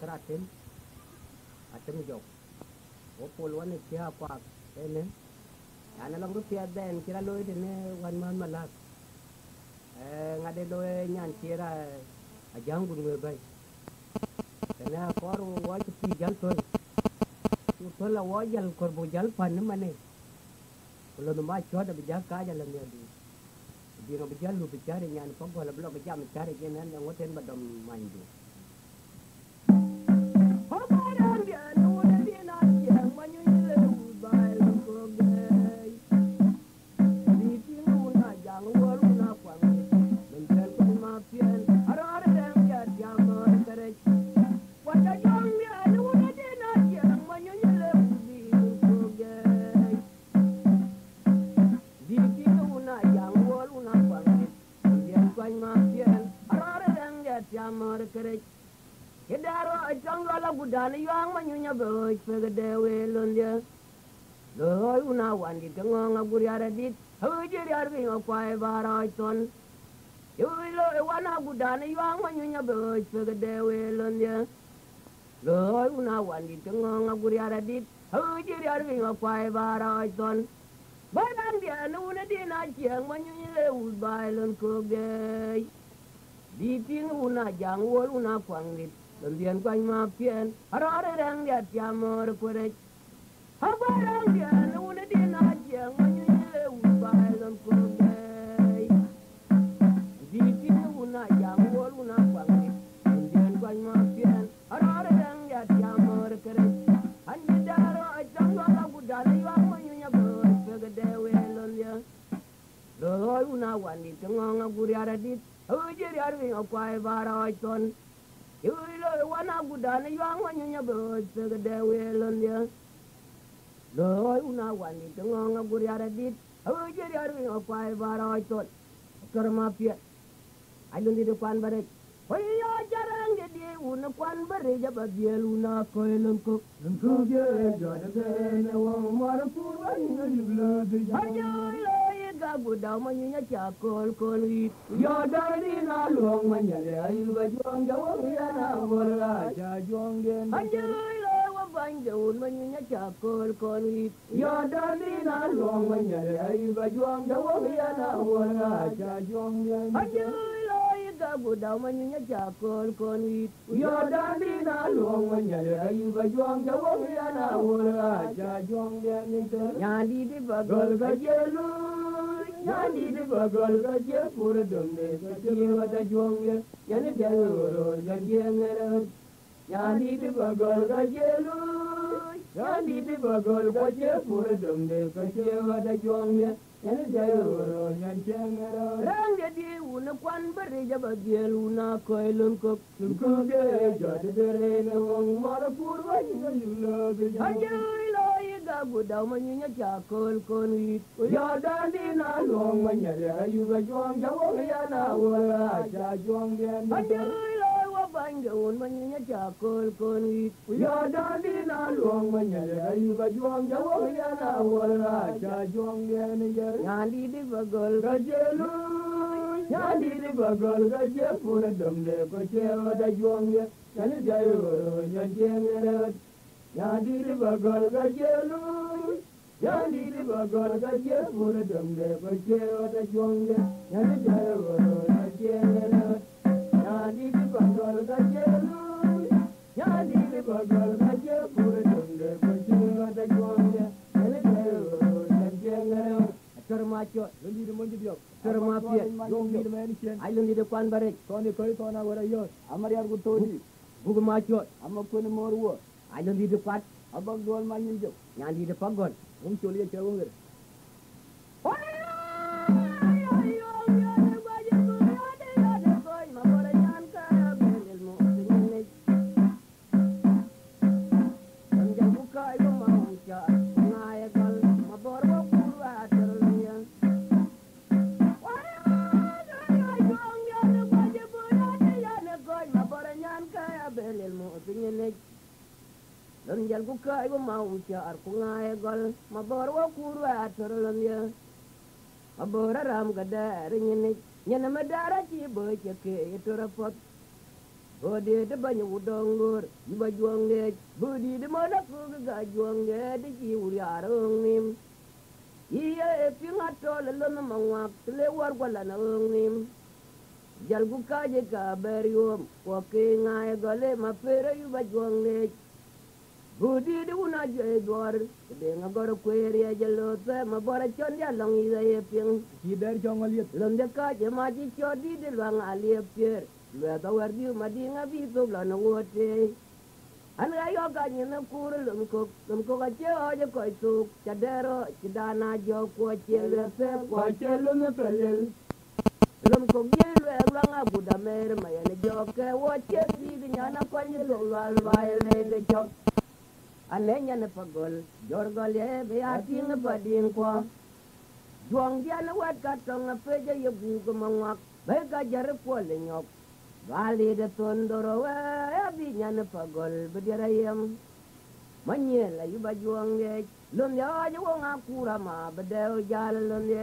keratin atem jok opol wan kia kwa ene ana lang rupiah den kira loy dene wan man malak ngade loy nyan kira ajang gun ngue bay kana koru wa ti jal to tu la wa jal kor bo jal pan mane lo no ma choda bi jaka jal ne di no bi jal lu bi cari nyan ko la blo bi jam cari kenen ngoten badam mandu dan yang manyunya boy pegedewe londia loy una wandi tengonga guriara dit hujir arbi opai baraiton yulo wana gudan yang manyunya boy pegedewe londia loy una wandi tengonga guriara dit hujir arbi opai baraiton badan dia nuna dina jiang manyunya leul bailon kogei diting una jang wol una kwangit Lambian quanh ma phiền, arare đang đẹp chamor quê. Habarang dia nuna di najang manyuye ubai lam kongay. Di tinu una jang wol una kwangi. Lambian quanh ma phiền, arare đang đẹp chamor quê. Andi daro ajang wala budala yang manyunya boy pegedewe londia. Loy una wandi tengonga guriara dit, hujir arwi okwai baraiton. Yulo wana gudana yang manyunya boy pegedewe londia. Loy una wani tengonga guriara dit hujir arwi opai baraiton karma pia ailun di depan barek hoya jarang jadi una kwan bare jaba bieluna koilun kok ge jade ne wa mar purwai ngibla de hayo ga gudau manyunya cakol konwit ya dari na luang manyale ayu bajuang jawang ya na wala jajong gen hayo banjun manyunya cakol konwit ya dari na luang manyale ayu bajuang jawang ya na wala jajong gen hayo ga gudau manyunya cakol konwit ya dari na luang manyale ayu bajuang jawang ya na wala jajong gen nyadi di bagol gajelu nyadi di bagol gaje pura domne gaje wada jongge yani jaluro gajengero nyadi di bagol gajelu nyadi di bagol gaje pura domne gaje wada jongge yani jaluro gajengero rang jadi una kwan bari jaba geluna koilun kok ge jade dere ne wong mara purwa yula gaje gudau manyunya cakol konwit ya dandi na luang manyare ayu bajuang jawang ya na wala jajong gen ayoy loy wa banjun manyunya cakol konwit ya dandi na luang manyare ayu bajuang jawang ya na wala jajong gen nyandi di bagol gajelu nyandi di bagol gaje pura domde ko chewa da jongge yani jayo nyajengere Yandi di bagol gajelu, yandi di bagol gaje pura domde bajewa da jongge, yandi jaya goro gajengere. Yandi di bagol gajelu, yandi di bagol gaje pura domde bajewa da jongge, yandi jaya goro gajengere. Termaco, lundi di monji biok, termapia, jonggi di mention, ailun di depan barek, toni koi tona wara yos, amariar gutodi, buku maco, amakun morwo. Ailun di depan, abang jual manyin jauh. Yang di depan gon, muncul dia cewang ger. Ronjal buka ibu mau car kungai gol mabor wa kuru atur lamya mabor ram gada ringin nyana madara ci bo ceke itu rapot Aboudit banyu dongur yuba juange budi de mana ku ga juange de ji uriarong nim iya pingato le lon mangwak le war gwala na nim jalgu kaje ka berium ko ke ngai gale ma pere yuba juange budi de una je dor de ngagor kweri jalo te ma bora chon ya long ye ping ki der jongol yet lon de kaje ma ji chodi de lang ali pier le da war di ma di nga bi to la no wote an ga yo ga ni na kur lum ko ga che o je ko tu cha dero chi dana jo ko che le se ko che lu ne pelel lum ko ge le la nga bu da mer ma ya ne jo ke wo che ti di nya na ko ni lo la ba le de jo an ne nya ne pagol jor gol ye be a ti nga ba din ko juang dia na wat ka tong a pe je ye bu ko ma ngak be ga jar ko le nyok Vali de tondoro ya binyane pagol bedirayam manyela yuba juange lon ya ju nga kura ma bedel jal lon ye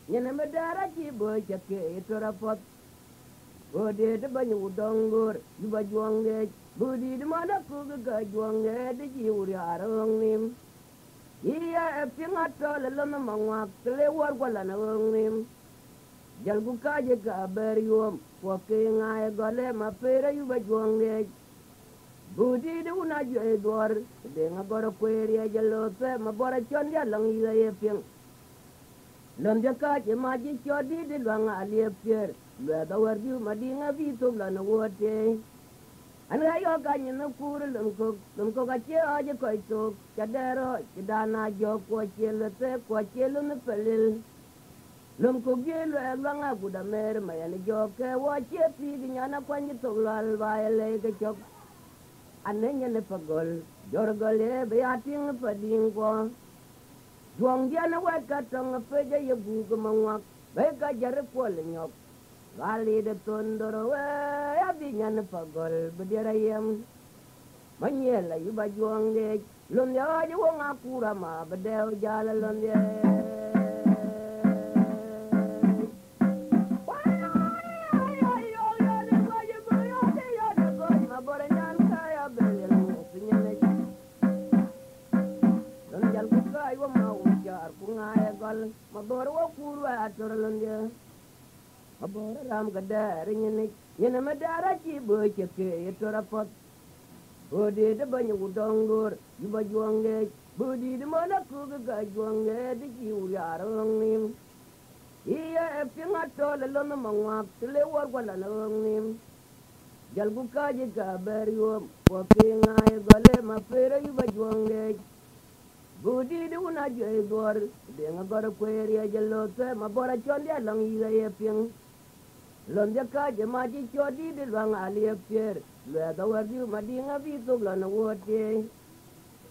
Nyene medara ci boy cake torapot Aboudit banyu dongur yuba juange budi de mana ku ga juange de ji uriarong nim iya pingato le lon mangwak le war gwala na nim jalgu kaje ka berium ko ke ngai gale ma pere yuba juange budi de una je dor de ngagor kweri jalo te ma bora chon ya long ye ping lom jaka je ma ji chodi de lwanga ali pier le da war di ma di nga vi to la no wote an ga yo ga ni na kur lum ko ga che a je ko to cha dero chi dana jo ko che le te ko che lu ne pelil lum ko ge le lwanga bu da mer ma ya ne jo ke wo che ti di nya na kwa ni to lal ba le ke chok an ne ne pagol jor gole be ating pa ding ko Juang dia na wat ka tong pe je ye bu ko mangwak be ka jar ko le nyok vali de tondoro ya bi nyan pagol be dira yem manyela yuba juang de lon ya je wonga kura ma be de jala lon ye Mabor wo kurwa atorlonde mabor ram gadar nyene madara ci bo ceke torapot bodi de banyu dongur yuba juange bodi de mana ku ga juange de ci uyarong nim iya pingato le lon mangwa le war gwala nim jalgu kaje ga berium ko pinga e gole ma pere yuba juange Budi de una je dor de ngagor kweri jalo te ma bora chon dia long ye ping lon de ka je ma ji chodi de lang ali pier le da war di ma di nga vi to la no wote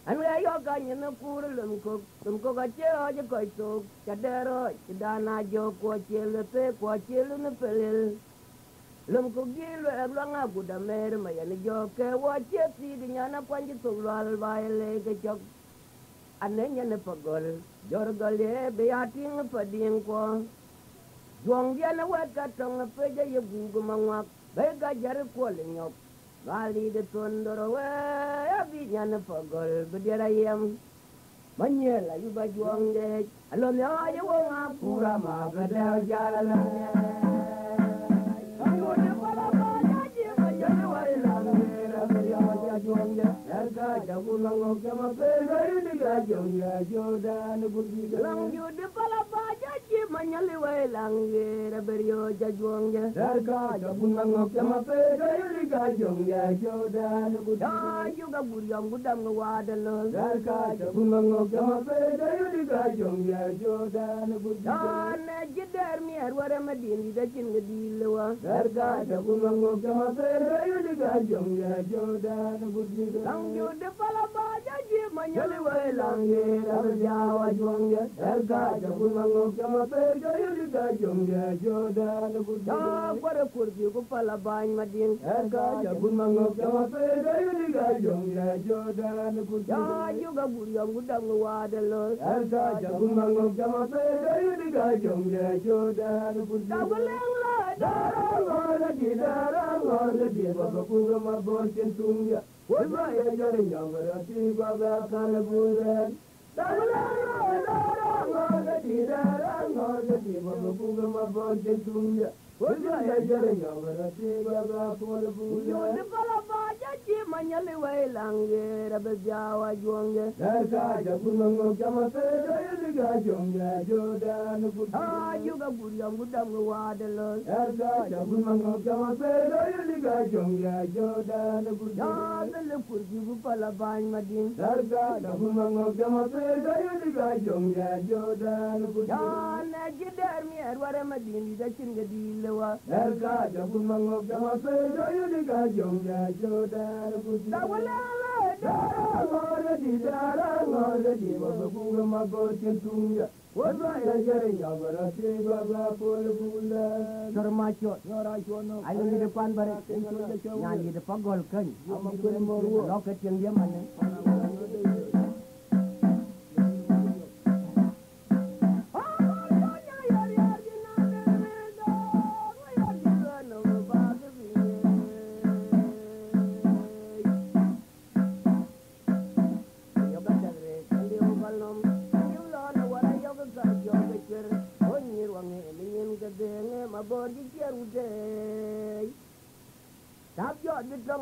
an ga yo ga ni na kur lum ko ga che o je ko to cha dero da na jo ko che le te ko che le ne pelel lum ko gi le lang a bu da mer ma ya ni jo ke wo che ti di nya na kwa ji to lal ba le ke chok Anenya ne pagol jor gale be ating pading ko juang dia na wat ka tong pe je ye bu mangwak be ga jar ko le nyok vali de tondoro ya bi nya pagol be dia yam manyela yuba juang de alon ya ye wonga pura ma be de jala ayo de pala ba ya je ma je wa la Erga jagu langok jama pega ini gajong ya jodan burgi lang jude pala baja ji manyali wai lang gira berio jajuang ya Erga jagu langok jama pega ini gajong ya jodan burgi da juga buriang budam ngewadalo Erga jagu langok jama pega ini gajong ya jodan burgi dan jeder mier wara madin di cin ngedilewa Erga jagu langok jama pega ini gajong ya jodan burgi lang jude pala baja ji manyali wai lange rabajawa jonge erga jabun mango kama pega yulika jonge jodan buja kwara kurji ku pala bany madin erga jabun mango kama pega yulika jonge jodan buja juga guriam gudam wadalo erga jabun mango kama pega yulika jonge jodan buja walengla darangol di baba kuma borkin tunga waba ya jare nyangara ti baba kana buran darangol di baba kuma borkin tunga waba ya jare nyangara ti baba kana buran yo de bala baja ji manyale wailange rabajawa jonge darka jagungo kama peda yeliga jonge jodan buja juga guriam gudam wadalo darka jagungo kama peda yeliga jonge jodan buja dale kurji bu pala ban madin darka jagungo kama peda yeliga jonge jodan buja na gider mi erware madin da cinga dilewa darka jagungo kama peda yeliga jonge jodan buja darangol di baba kuma magorkin tunga waba ya jare nyangara ti baba kana buran sarmacho no ayo di depan bare nyanyi di depan gol kan loket yang dia mana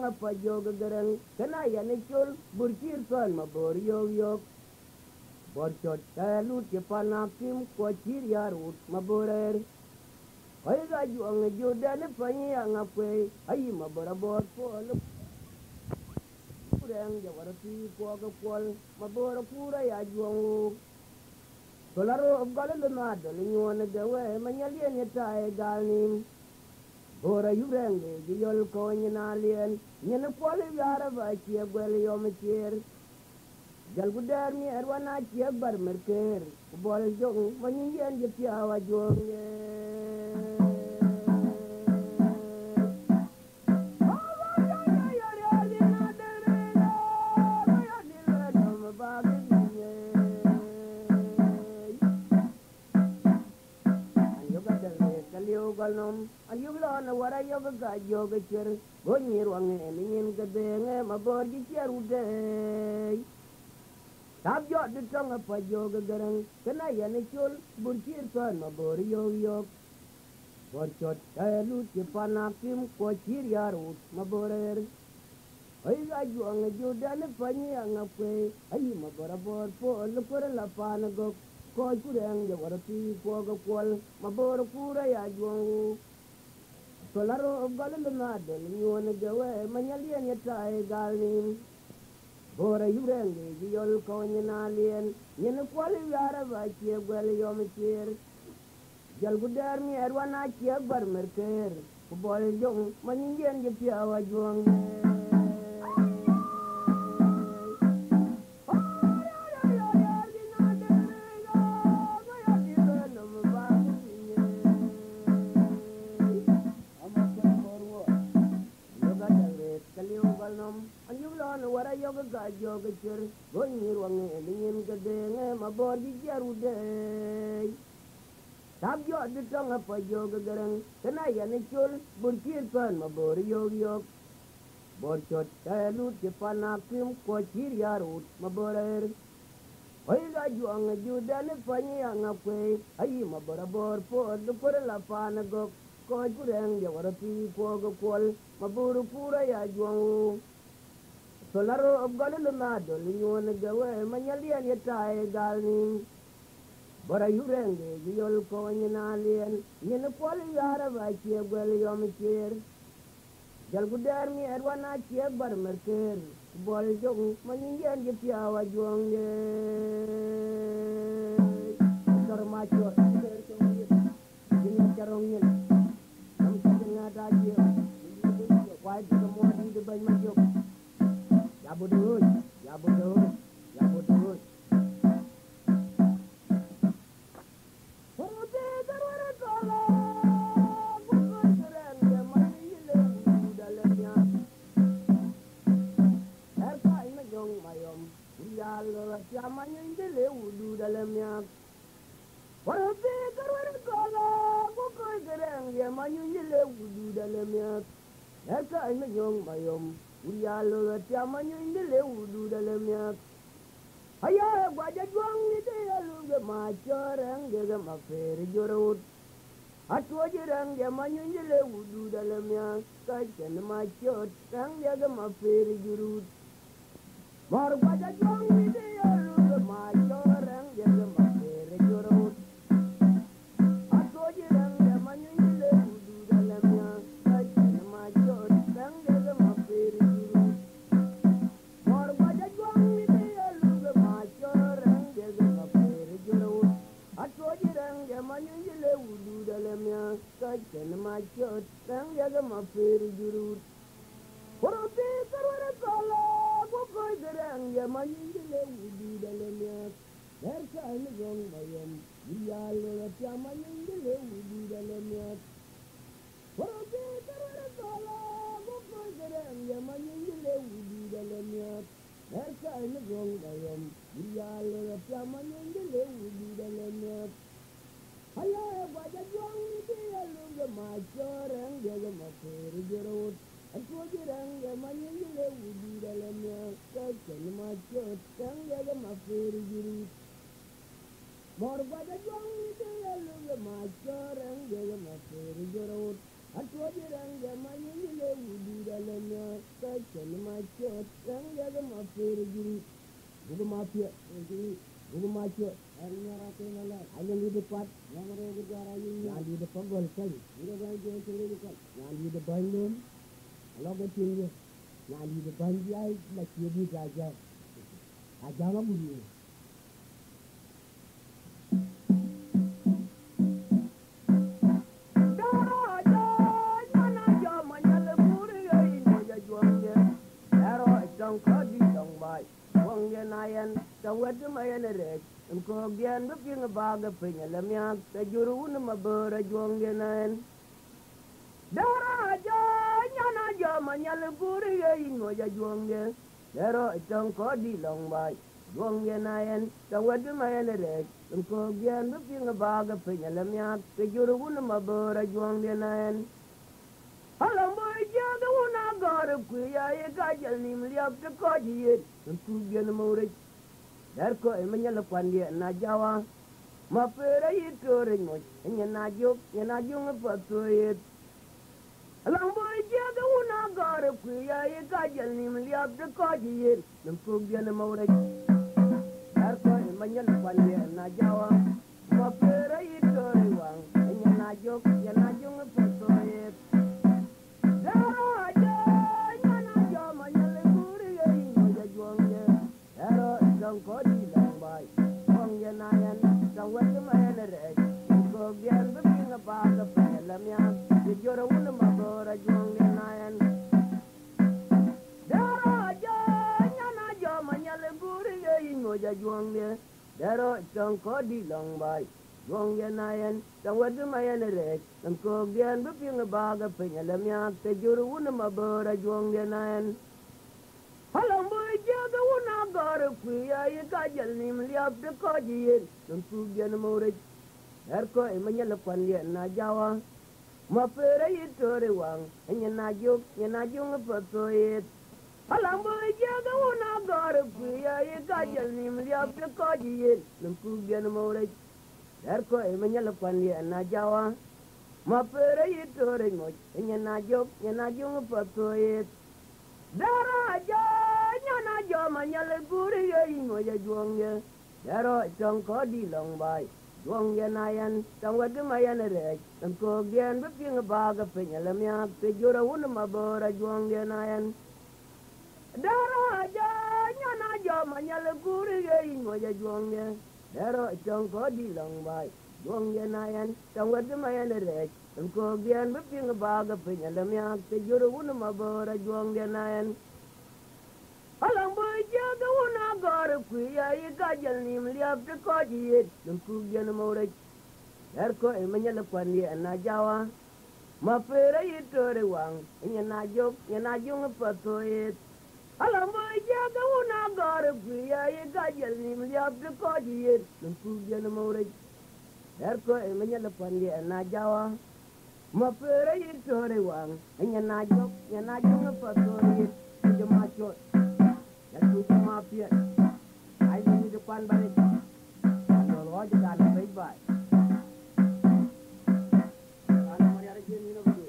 apa yoga garang kena ya necul burkir son mabor yok borchot kalut ke panakim ko chir yarut maborer ay ga juang jodan panyi angapwe ay maborabor pol kurang jawarati ko ga pol mabor pura ya juang solaro galu na dal nyone gawe manyalien tae galnim ora yurenge yol ko nyina lien nyina pole yara ba ci gwel yom cier jal gudar mi erwana ci bar merker bol jong mani yen je piawa jonge ayugla wara yoga ga yoga cher gonir wange minin gadenge mabor ji cherude tab yo de tonga pa yoga garang kana yani chul burkir son mabor yok borchot elu ti panakim ko chir yarut maborer ay ga juang judan panyi angapwe ay maborabor po lupur la panago ko kurang je warati ko ga kwal mabor pura ya juang solaro galu na del nyone gawe manyalien yatae galnim bora yurenge yol ko nyina lien nyene kwal yara ba ci gwel yom cier jal gudar mi erwana ci bar merker ko bol jong manyen je piawa juang yoga ga yoga cher gonir wange minin gadenge mabor ji jarude tab yo de tonga pa yoga garang kana ya ne chul burkir pan mabor yok borchot elu ti panakim ko chir yarut maborer ay ga juang judan panyi angapwe ay maborabor po de por la panago ko kurang je warati ko go kol mabor pura ya juang solaro galu na dol nyone gawe manyalien yatae galnim bora yurenge yol ko nyina lien nyene pol yara ba ci gwel yom cier jal gudar mi erwana ci bar merker bol jong manyen je piawa jonge dormacho der ko ni jarong ni am ko ngata ji kwai de mo di de ban ma jok ya bodoi dia manyunjile wudu dalamnya. Eka ina nyong mayom. Uyalo tia manyunjile wudu dalamnya. Ayah gwaja juang ni dia luge macorang dia maferi jorut. Atu jirang dia manyunjile wudu dalamnya. Kacan macot rang dia maferi jorut. Mar gwaja juang ni dia luge macorang dia maferi jorut. Atu jirang dia manyunjile wudu dalamnya. Kacan macot rang dia maferi jorut. Mar gwaja juang ni dia luge macorang dia maferi jorut. Atu jirang dia manyunjile wudu dalamnya. Kacan macot rang dia maferi jorut. Porote karwara kala gokoi gerang ya manyinjile wudu dalamnya. Bersa ane gong bayam diyalo ya manyinjile wudu dalamnya. Porote karwara kala gokoi gerang ya manyinjile wudu dalamnya. Bersa ane gong bayam diyalo ya manyinjile wudu dalamnya. Ayah baca juang ni dia luge macorang dia maferi jorut. Aku jirang dia manyinjile wudu dalamnya. Kacan macot rang dia maferi jorut. Mar baca juang ni dia luge macorang dia maferi jorut. Aku jirang dia manyinjile wudu dalamnya. Kacan macot rang dia maferi jorut. Buku mafia ini. Buku macet, harinya rakyat malah. Yang di depan, yang ada negara ini. Yang di depan gol sekali. Ini orang yang sendiri depan. Yang di depan belum, kalau ketinggi. Yang di depan dia masih di aja. Aja apa bunyi? Tawad mayan rek, engkau gian beping baga penyalamnya, tajurun mabera juang genan. Daraja nyana jama nyal guri ingo ja juang ge, daro itong kodi long bay, juang genan. Tawad mayan rek, engkau gian beping baga penyalamnya, tajurun mabera juang genan. Alam boy jaga una garap kuya ye gajal nim liap te kodi, engkau gian maurik. Darko emanya lepan dia na Jawa, mapera itu ringoy, enya najuk ngepatuit. Alang boy jaga una garap kuya ye gajal nim liap de kajir, nempuk dia na maurik. Darko emanya lepan dia na Jawa, mapera itu ringoy, enya najuk ngepatuit. Daro aja nyana jama nyale guri ye ingo ja juang ye. Daro dong kodi long bay, juang ye nayan, tawad mayan rek. Engkau gian beping baga penyalamnya, dijora una mabora juang ye nayan. Daro aja nyana jama nyale guri ye ingo ja juang ye. Daro dong kodi long bay, juang ye nayan, tawad mayan rek. Engkau gian beping baga penyalamnya, dijora una mabora juang ye nayan. Alam boy jaga una garap kuya ye gajal nim liap de kajir, nempuk dia na maurik. Erko emanya lepan dia na Jawa, mapera itu rewang, enya najuk ngepatuit. Alam boy jaga una garap kuya ye gajal nim liap de kajir, nempuk dia na maurik. Erko emanya lepan dia na Jawa, mapera itu rewang, enya najuk ngepatuit. Daraja nyana jama nyale guri ye ingo ja juang ye. Daro chong kodi long bay, juang ye nayan, tawad mayan rek. Engkau gian beping baga penyalamnya, tejura una mabora juang ye nayan. Daraja nyana jama nyale guri ye ingo ja juang ye. Daro chong kodi long bay, juang ye nayan, tawad mayan rek. Engkau gian beping baga penyalamnya, tejura una mabora juang ye nayan. Alang boy jaga una garap kuya ye gajal nim liap te kajir, nempuk dia na maurik. Erko emanya lepan dia na Jawa, mapera itu rewang, enya najuk ngepatuit. Alang boy jaga una garap kuya ye gajal nim liap te kajir, nempuk dia na maurik. Erko emanya lepan dia na Jawa, ma pere yit tore wang nya na jok pa tore yit jo ma chot ya tu ma pie ai ni de kwan bare no lo ja ga na bai bai ana ma ya re ni no bu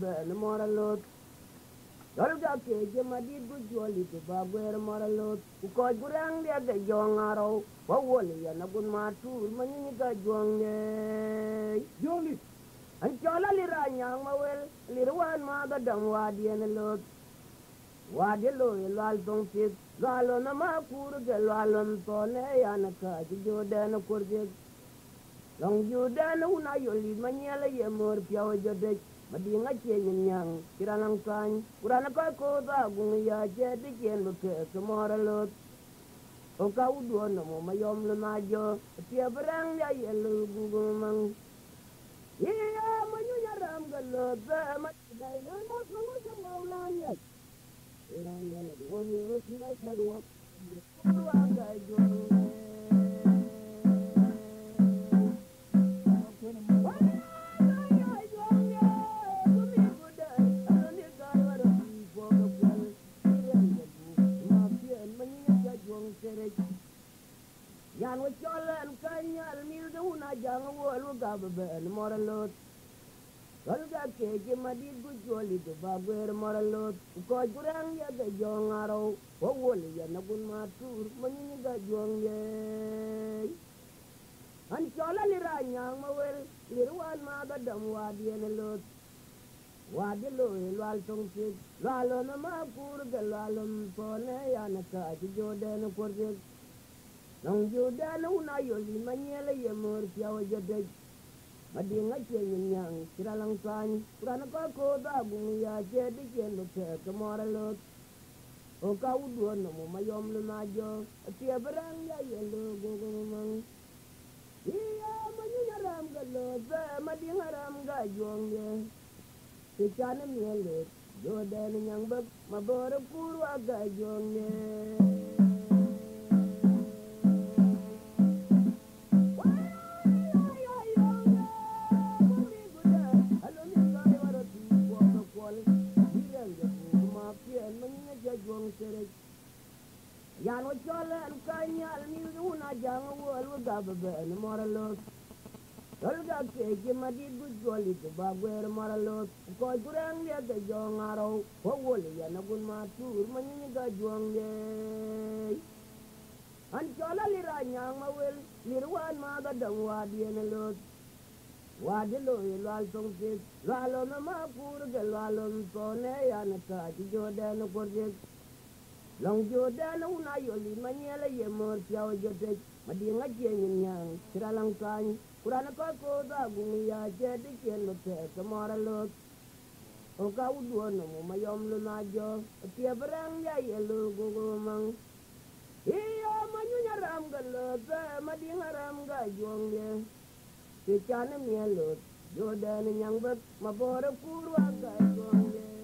ben moralot dolga ke je madid gu joli te bagwer moralot ko gurang dia ga jongaro wa woni ya na gun matur manyi ga jonge joli an chola li ranyang mawel li rwan ma ga dam wadi en lot wadi lo lal tong pit lalo na ma kur ga lalon to ne ya na ka jo den kurje long ju den una yoli manyela ye mor piaw jode madinga chenyin nyang kiralang kan kurana ko ko da gung ya je de chen lu ke tomora lot o ka udu no mo mayom lu na jo tie brang ya ye lu gu mang ye ya manyu ya ram ga lo ba ma dai no no no no la ya ira ya na do ni ro si na sa do wa ga jo yan wo cholen kanyal mil de una jang wo lu gab ben moralot wal ga ke je madid gu joli de bagwer moralot ko jurang ya ga jongaro wo woli ya na gun ma tur manyi ga jonge an chola li ranyang ma wel li ruan ma ga dam wadi en lot wadi lo lwal tong ti lalo na ma kur ga lalum to ne ya na ka ji joden kurje nong judan una yoli manyela ye mor piaw jode madinga chenyin nyang kiralang san kurana ko da gung ya je de chen lo ke moralot o ka udu no mo mayom lu na jo tie brang ya ye lo go mang iya manyu ram ga lo ba madinga ram ga jong ye ke chan miele joden nyang ba mabor kurwa ga jong ye yan wo cholen kanyal mil de una jang wo lu gab ben moralot dolga ke je madid gu joli te bagwer moralot ko gurang ya ga jongaro wo woli ya na gun ma tur manyi ga jonge an chola li ranyang ma wel li rwan ma ga dam wadi en lot wadi lo lal tong pit lalo na ma kur ga lalon to ne ya na ka ji joden kurje long jodan una yoli manyela ye mor piaw jode madinga chenyin nyang kiralang kan kurana ko da gung ya je de chen lo te tomora lot o ka udu no mo mayom lu na jo tie brang ya ye lu gu mang iya manyu ram ga lo ba madinga ram ga jonge ke chan mi lo jodan nyang ba mabor kurwa ga jonge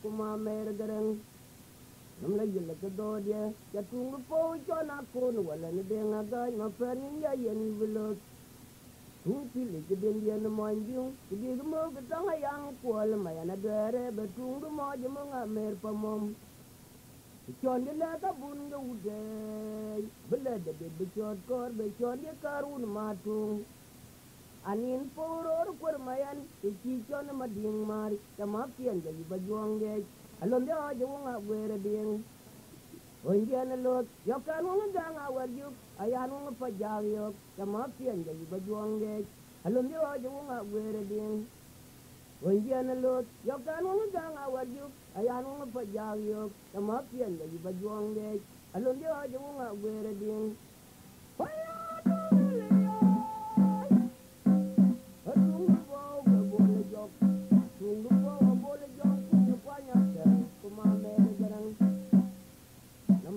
kuma mer garang nam la yilla ke do dia ya tungu po cho na kun wala ne de nga ga ma fer ni ya yen velo tu ti le ke den dia no man ju ti di mo ke tang yang ko le ma ya na dere be tungu mo je mo nga mer pa mom chon de la ka bun ga ude bele de be chot kor be chon de karun ma tung anin poror kwar mayan ki chon ma ding mar ta ma pien ga ba juang de alon de ajo nga gwere ding Onjana lot yokan wong gang awar juk ayan wong pa jag yok kama pien ja ba juange alum yo jo wong agwere ding onjana lot yokan wong gang awar juk ayan wong pa jag yok kama pien ja ba juange alum yo jo wong agwere ding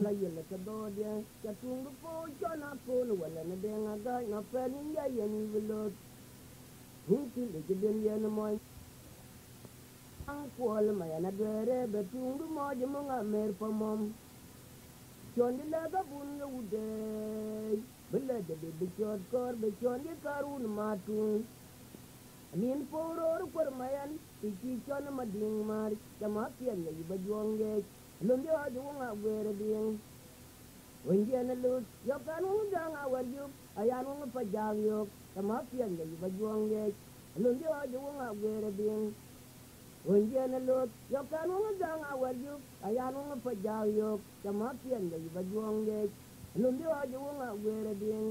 la yele ka do dia ka tungu po jona ko no wala na de nga ga na pe ni ya ye ni velo hunti le ke den ye na mo an ko le ma ya na de re be tungu mo je mo nga mer pa mom jon di la ga bun lu de bele de be chot kor be jon di karun ma tu amin po ro ro por ma yan ti chi chon ma ding mar jama pien le ba jonge lundi aja wong agwere ding wenjana lut yokan wong gang awar juk ayan wong pa jag yok kama pien le ba juange lundi aja wong agwere ding wenjana lut yokan wong gang awar juk ayan wong pa jag yok kama pien le ba juange lundi aja wong agwere ding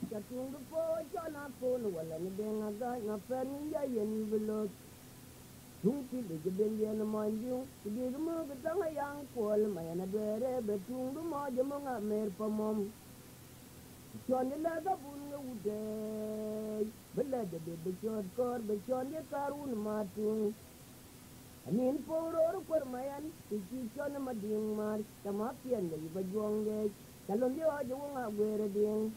Katung po jana po no wala ni denga ga na pen ya yen velo tung ti de ben ya na manju ti de mo ga tanga yang ko le ma na bere be tung du mo je mo nga mer pa mom chon la ga bun nga ude bela de be chon kor be chon ye karun ma tu anin po ro ko ma yan ti chon ma ding mar kama pien de ba jonge kalon yo je wo nga gwere ding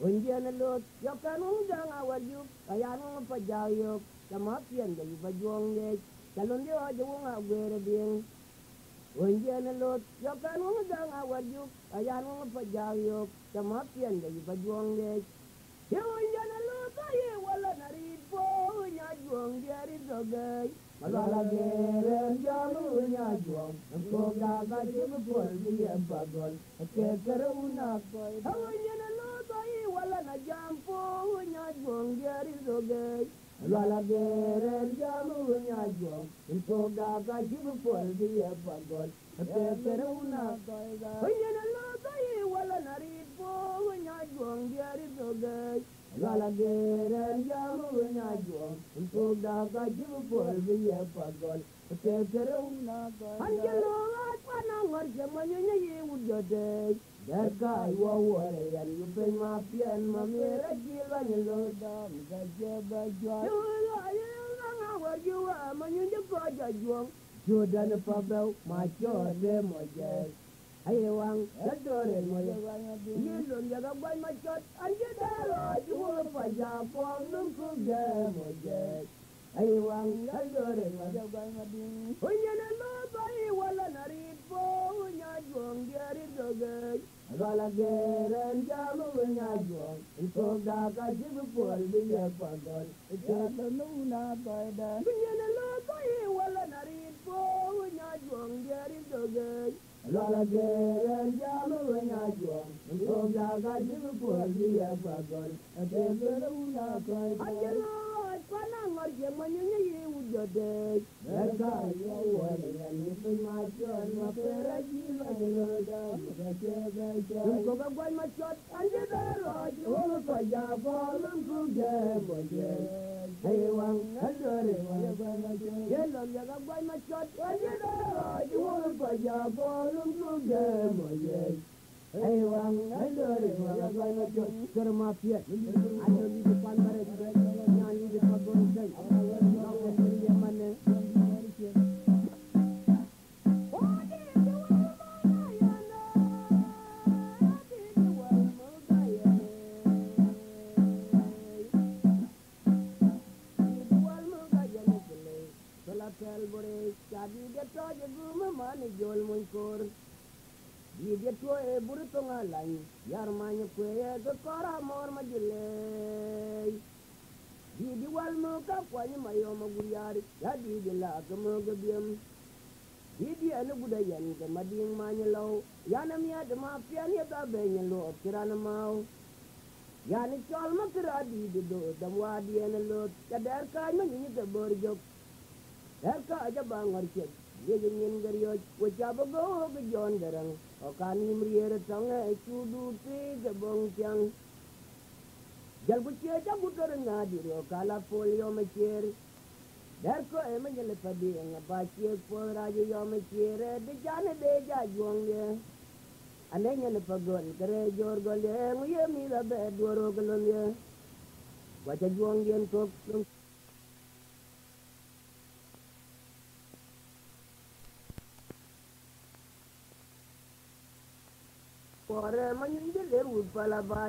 onjana lot yokan wong gang awar juk ayan wong pa jag yok kama pien de ba jonge kalon yo je wong agwere ding onjana lot yokan wong gang awar juk ayan wong pa jag yok kama pien de ba jonge ye onjana lot ay wala nari po nya jong diari dogay malala gere jamu nya jong ko ga ga jib pol bi bagol ke karuna ko onjana lot wala na jampo nya jong diari dogay wala gere jamu nya jong ko ga ga jib pol bi bagol ke karuna ko nya na wala nari po nya jong diari dogay wala gere jamu nya jong ko ga ga jib pol bi bagol ke karuna angelo atwana ngor jamanyo ye wujode Dergai wa wale yan yupen ma pian ma mera jila ni loda mga jeba jwa Yula yula nga warjua ma nyunja kwa jajuang Joda na pabraw ma chode mo jes Ayewang dadore mo Yilon yaga boy ma chot Anje daro juwa pa japong nung kuge mo jes Ayewang dadore mo Unya na lobai wala naripo Unya juang diari dogay wala geren jamu nya jong ko ga ga jib pol bi ya pagol ja nu na baida nya lo kai wala nari po nya jong diari doge wala geren jamu nya jong ko ga ga jib pol bi ya pagol ja nu na baida ajelo pana ngor je manyu ye ujode ga yo wala ni ma jon ma pera ji la da ga ko ga gwai ma chot anje daro jo ko ja bo lum ku ge mo je ai wang adore wa ye lom ya ga gwai ma chot anje daro jo ko ja bo lum ku ge mo je ai wang adore wa ga gwai ma chot kar ma pie ando ni de pan bare de nya ni de pa gon sai na ko ni ye mane Jadi dia tahu je guna mana jual muncul. Dia tu buru tengah lain. Yar mana kue ke korah mor majulai. Di wal muka kuanya mayo maguriari. Jadi dia lah kemudian. Idi anu budayan ke mading manyelo yana mia de ma pian ya da be nyelo kirana mau yani chol ma kiradi de do dam wadi ene lo kadar ka ma ni ke borjo dar ka aja bangar che ye nyen gariyo wo chaba go ge jon darang o kani mriere tonge chudu ti ke bong chang jal bu che ja bu tor na di ro kala polio me cher dar ko e ma nyele padi nga ba che po rajo yo me chere de jane de ja juang ye ane nyele pagon kare jor gol ye mu ye mi la be doro golon ye wa cha juang yen ko ore ma nyi de le ru pala ba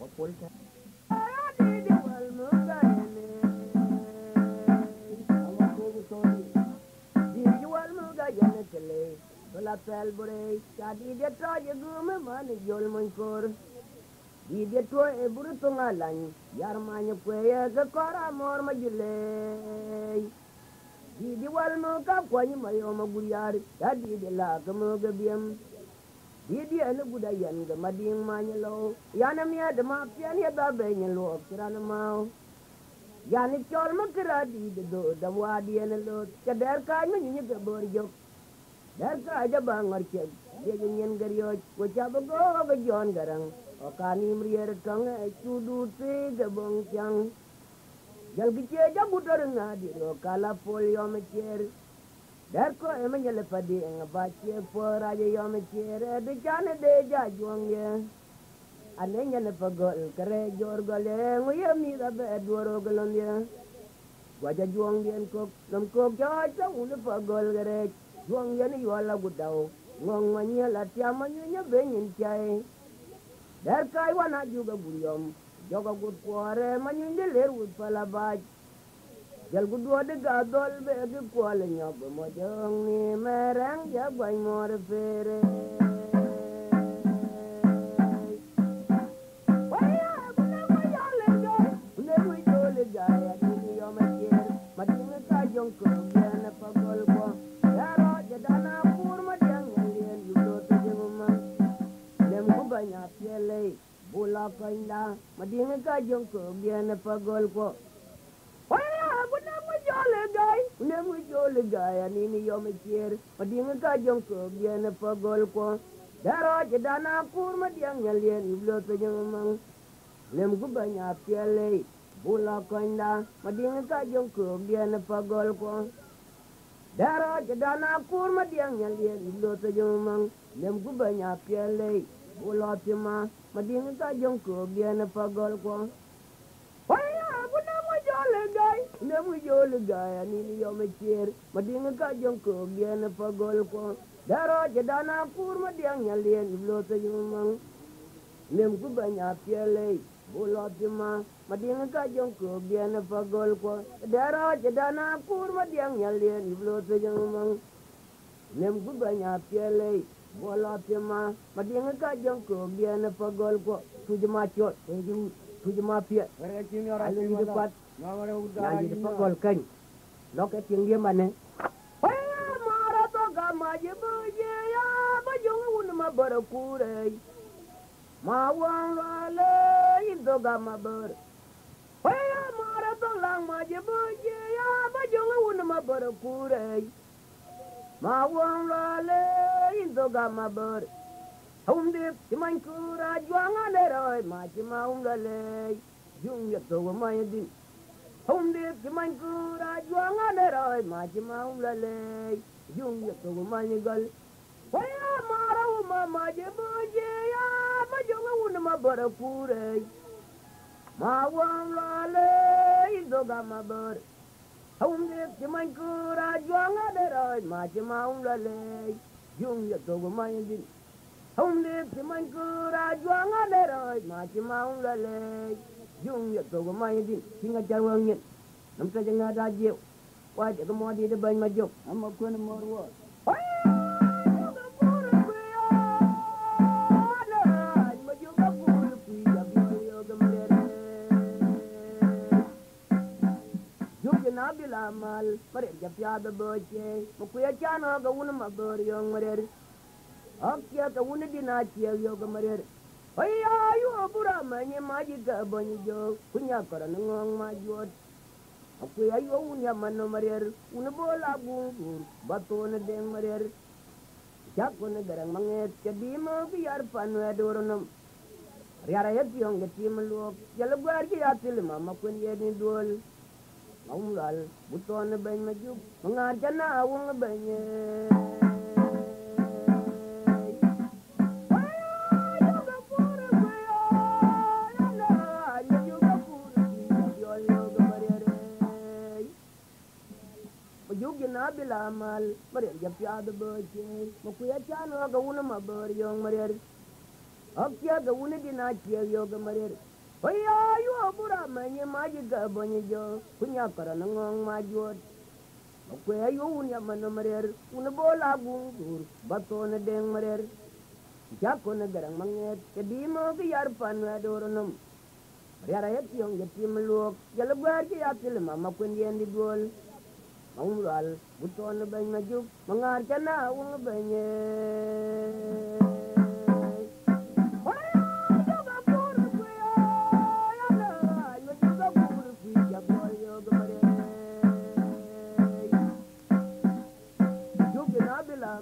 wa polta de de wal mu ga ne ama ko so di wal mu ga ne tele la pel bore cha di de to je gume man jol mon kor di de to e buru to ngalan yar ma nya kwe ye ga kora mor ma jile di wal mu ka ko ni ma yo ma guriyar cha di de la ga mu ga biem di anu budayan ga mading ma nya lo yana mi da ma pian ya da be nya lo kirana mau yani chol ma kira di de do da wa di ene lo cha der ka ni ga bor jo dar ka aja bangar che ye nyen gariyo wo cha ba go ga jon garang o kani mrier tong e chudu ti ga bong chang jal gi che ja butor na di ro kala polio me cher dar ko e me nyele padi nga ba che po ra je yo me cher de chane de ja juang ye ane nyele pagol kare jor gole ngo ye mi da be duoro golon ye waja juang dien ko lam ko ja cha ul pagol gare juang ye ni wala gudau ngong manya la tiama nya benyin chai dar kai wana juga guriom joga gud kware manyin de ler ud pala ba jal gudu de gadol be de kwale nyob mo jong ni merang ja gwai mor fere waya guna mo yale go ne mo jole ga ya ni yo me ker madin ka jong ko na pagol ko yaro je dana pur ma dang yen yu do te jema lem ko banya piele bula kanda madin ka jong ko na pagol ko waya guna mo jole gai ne mo jole gai ani ni yo me cher madin ka jong ko na pagol ko yaro je dana pur ma dang yen yu do te jema lem ko banya piele bula kanda madin ka jong ko na pagol ko dara jadana kur ma diang nyal yen ilo ta jomang lem gu banya piele bula pima mading ta jong ko biena pagol ko waya guna mo jole gai ne mo jole gai ani ni yo me cher mading ka jong ko biena pagol ko dara jadana kur ma diang nyal yen ilo ta jomang lem gu banya piele bula pima mading ka jong ko biena pagol ko dara jadana kur ma diang nyal yen ilo ta jomang lem gu banya piele bula pima mading ka jong ko biena pagol ko tujma chot tujma pie ali di pat ali di pagol kan loke tinggi mane waya mara to gama je buje ya bajong un ma barakure ma wang le indo gama ber waya mara to lang ma je buje ya bajong un ma barakure ma wang le indo gama ber humde timan kura juanga le roi ma chima le jung ya to ma yedin humde timan kura juanga le roi ma chima le jung ya to ma yigal waya mara ma je buje ya ma jonga un ma barakure ma wang le indo gama ber humde timan kura juanga le roi ma chima le jung ya to ma yedin humde timan kura juanga le roi ma chima le jung ya to ma yedin singa jarwang yen nam ta janga da je wa je ko mo di de ban ma jok amma ko ne mo ro mal mare ja pya da boche mo ku ya chano ga un ma bor yong mare akya ga un dina chiya yo ga mare ayya yu bura manye maji ga bonyi jo kunya kara ngong ma jot aku ya yo un ya manno mare un bola gungur batone de mare jakone garang manget jadi mo biar panu adornam riara yet yong ke tim luok jala gwar ki atil mama kun ye ni dol ngumlal buton ben majuk mangar jana awung ben ye na bila mal mare ja pya da boche mo ku ya chano ga una ma bor yong mare akya ga una dina chiya yo ga mare ayya yu bura manye maji ga bonye jo kunya kara ngong ma jot mo ku ya yu un ya man mare un bola gungur batone deng mare jakone garang manget ke di mo ga yar pan wa doronum riara yet yong ge tim luok jala gwar ki atil mama kun yendi gol mangulal buton ben majuk mangar jana wong benye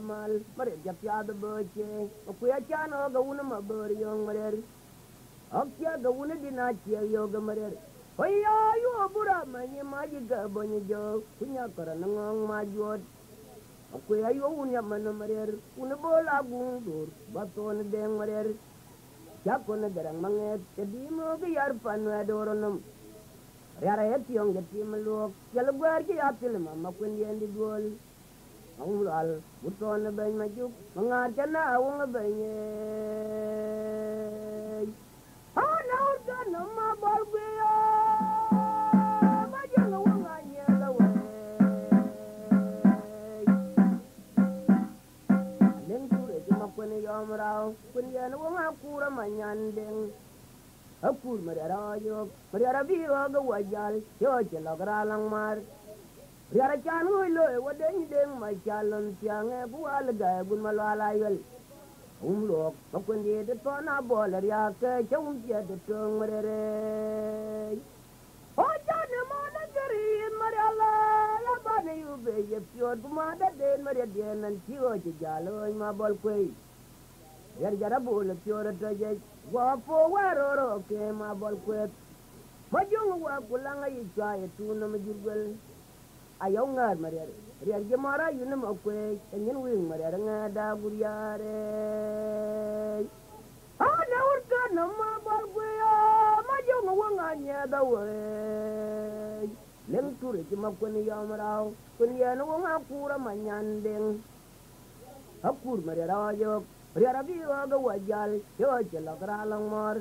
mal mare ja pya da boche ku ya chano ga una ma bor yong mare akya ga una dina chiya yo ga mare ayya yu bura manye maji ga bonye jo kunya kara ngong ma jot aku ya yu un ya man mare un bola gundur baton deng mare jakone garang manget jadi mo ga yar pan adoronum riara yet yong ge tim luok jala gwar ki atil mama kun yendi gol angulal buton ben majuk mangar jana awung benye ana urga nama bol gwe majang awung anya lawe len kure jima kun yomrao kun yan awung akura manyandeng akur mariara yo mariara biro ga wajal yo chelagra lang mar riara chan ngoi lo wadeng deng ma chalon tiange bual ga gun malala yel lok makun di de tona bol ria ke chum je de tong merere o jane ma na gari mariala ya ba ne yu be ye pyo ma da den maria den nan ti o je jalo ma bol kwei yer jara bol pyo to je wa po wa ro ke ma bol kwet majung wa kulanga yi cha ye tu na ma jurgel ayaw ngar mariar riar gemara yunum akwe enyen wing mariar ngada guriare ana urka nama balgwe majo ngwanga nya dawe leng ture ki makwen yamrao kun yan wanga kura manyandeng akur mariar ayo riar bi ga wajal yo chela kralang mar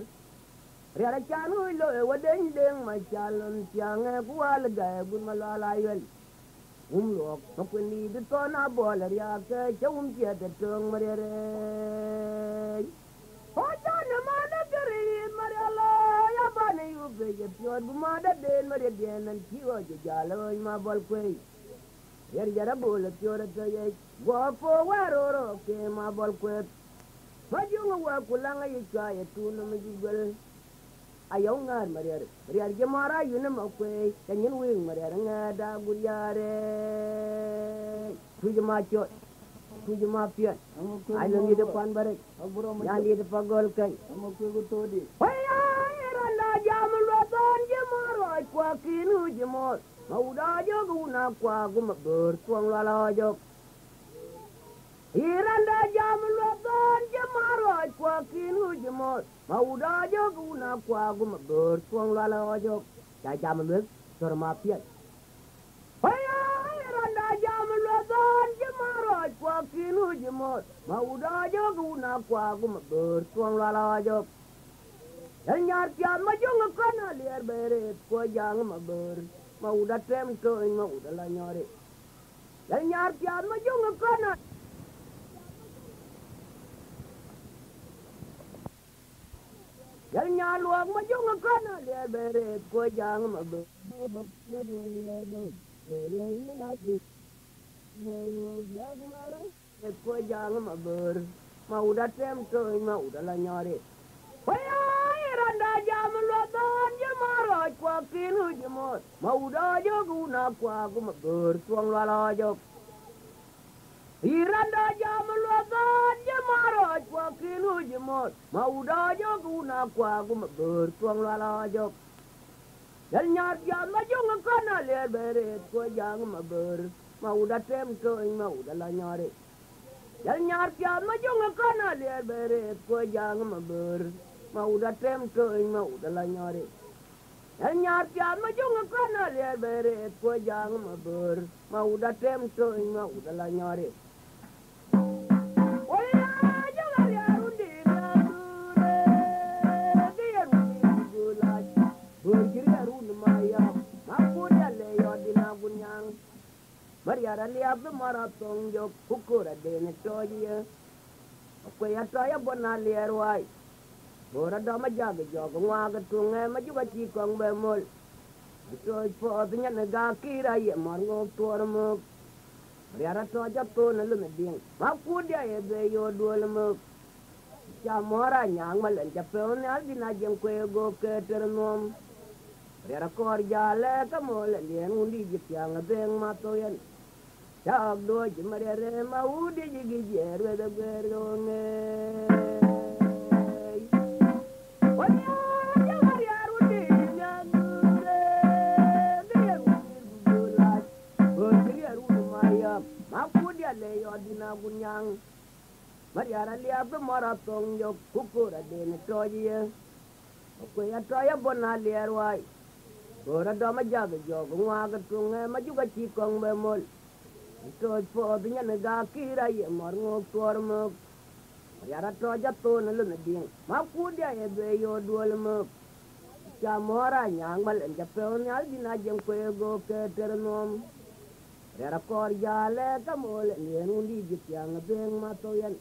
riar chanu lo wadeng deng machalon tiange kwal ga gun malala yel lok makun ni de tona bol ria ke chum je de tong marere o jana ma na gari mariala ya ba ne yu be je pyo bu ma da den mare den nan ti o je jalo ma bol kwei yer jara bol pyo ra to ye go po wa ro ke ma bol kwet ma ju wa kulanga yi cha ye tu no ma jugel ayaw ngar mariar riar gemara yunum akwe kanyen wing mariar ngada guriare tujuma chot tujuma pian ayo ni de pan bare ya ni de pagol kai amku go todi waya randa jam lo don gemaro kwa kinu jemor mauda jogu na kwa gum ber tuang la jo iranda jam lo don gemaro kwa kinu jemor mauda jogu na kwa gum ber tuang la jo ja jam lo sor ma pian waya iranda jam lo don gemaro kwa kinu jemor mauda jogu na kwa gum ber tuang la jo Anyar Anyieth ma jong kana lier bere ko jang ma ber ma uda tem to ma uda la nyore Anyar Anyieth ma jong kana Anyar luang ma jong kana lier bere ko jang ma ber ko jang ma bur ma uda tem to ma uda la nyore ay randa jam lo don je maro kwa kinu je mo ma uda jo guna kwa gu ma bur tuang la la jo iranda jam lo don je maro kwa kinu je mo ma uda jo guna kwa gu ma bur tuang la la jo yal nyar jam ma jo ngana le bere ko jang ma bur ma uda tem to ma uda la nyore yal nyar jam ma jo ngana le bere ko jang ma bur ma uda tem to ma uda la nyore yal nyar jam ma jo ngana le bere ko jang ma bur ma uda tem to ma uda la nyore oya jo la ya rundi na dure de ya rundi gula bur giri ya rundi ma ya ma ko ya le yo dina gunyang Maria liab maratong jo kukura de ne toye ko ya to ya bona lerwai bora do ma jag jo ngwa ga tunge ma ju chi kong be mol to po nya ne ga kira ye mar ngo tor mo Maria to ja to ne lu ne ding ma ku dia ye be yo dol mo cha mora nyang ma len ja pe ne al dina jem ko go ke ter nom Maria kor ja le ka mo le len undi ji tyang beng ma to yen Chak do Maria re ma udi jigi jerwe da gwergonge Onya ja Maria rudi nyagure Dia rudi gugulat Berkiri rudi maya Makudi ale yodina gunyang Maria liab maratong yok kukura dene toye Okwe ya toya bona lerwai Bora do ma jaga jogo ngwaga tunge ma juga chikong bemol to po nya ne ga kira ye mar ngo tor mo ya ra to ja to ne lu ne ding ma ku dia ye be yo dol mo cha mora nyang mal en ja pe on al dina jem ko go ke ter nom ya ra kor ja le ka mo le ne undi ji tyang beng ma to yen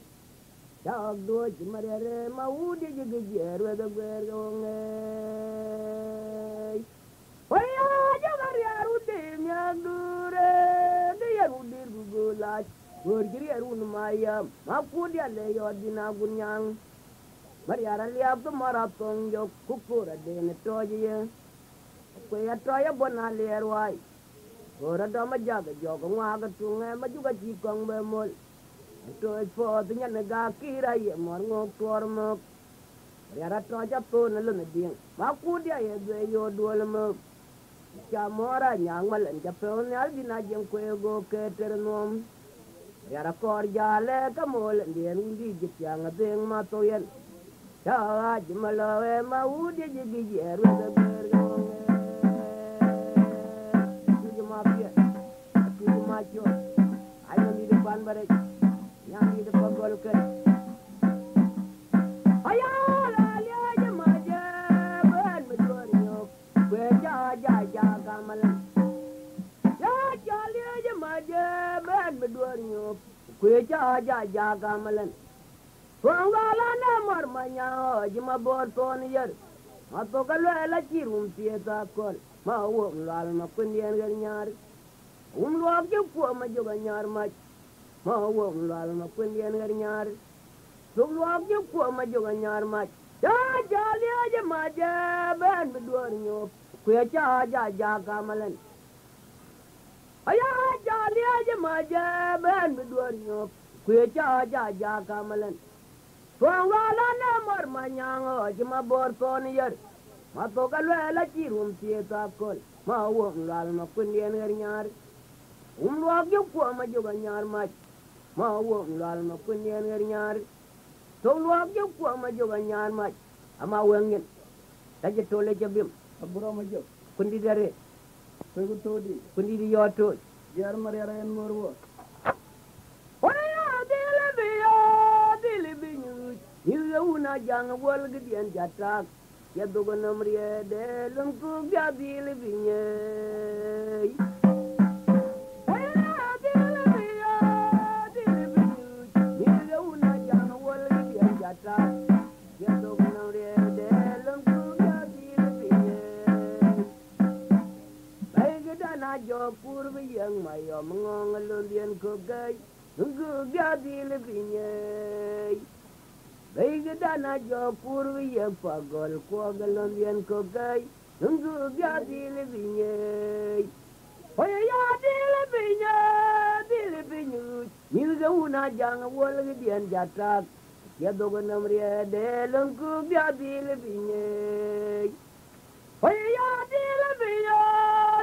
cha do ji ma re ma udi ji ge jer we da ger go nge oya ja Maria rudi nya dure Rudir gugulat Bergiri arun mayam Makudi ale yodina gunyang Mariara liab maratong jo kukura dene toye Kwe ya toya bona lerwai Ora do ma jaga jogo ngwaga tunge ma juga chikong bemol Toy po tinya nega kira ye mor ngok tuor mok Mariara toja to ne lu ne ding Makudi ye be yo duol mok cha mora nyang mal en ja pe on al dina jem ko go ke ter nom ya ra kor ja le ka mol ndien undi jit yang beng ma to yen cha ji malo e ma udi ji gi jer we de ber go ji ma pie ji ma jo ai no ni de ban bare nyang ni de pagol ke aya la le je ma je ben me do nyo we ja kamalan ya jali je ma je ben be do nyo kwe ja kamalan Wangala na mar manya ji ma bor ton yer ma to ka la chirum tie ta kol ma wo lal ma kun yen gar nyar lo ke ko ma jo ga nyar ma wo lal ma kun yen gar nyar lo ke ko ma jo ga nyar ma ja jali je ma je ben be do nyo kwe ja kamalan aya jali je ma je ben be do nyo kwe ja kamalan Wangala na mar manyango ji ma bor ton yer ma to ka la chirum tie ta kol ma wo lal ma kun yen er nyar lo ge ko ma jo ga nyar ma wo lal ma kun yen er nyar to lo ge ko ma jo ga nyar ama wengen ta je tole je bim aburo ma jo kundi dare ko ko todi kundi di yoto jar mar yara en morwo Una jang wol gidien jatak ya dogo namriye de lum ku gabil binye una jang wol gidien jatak ya dogo namriye de lum ku gabil binye bay gidana jo pur bi ko gai ngu ga dil pinye bai ga na jo kurwi ye pagol ko galondien ko gai ngu ga dil pinye oye ya dil pinyu nil ga una jang wol ga dien jatak ya dogo namriye de lungu ga dil pinye oye ya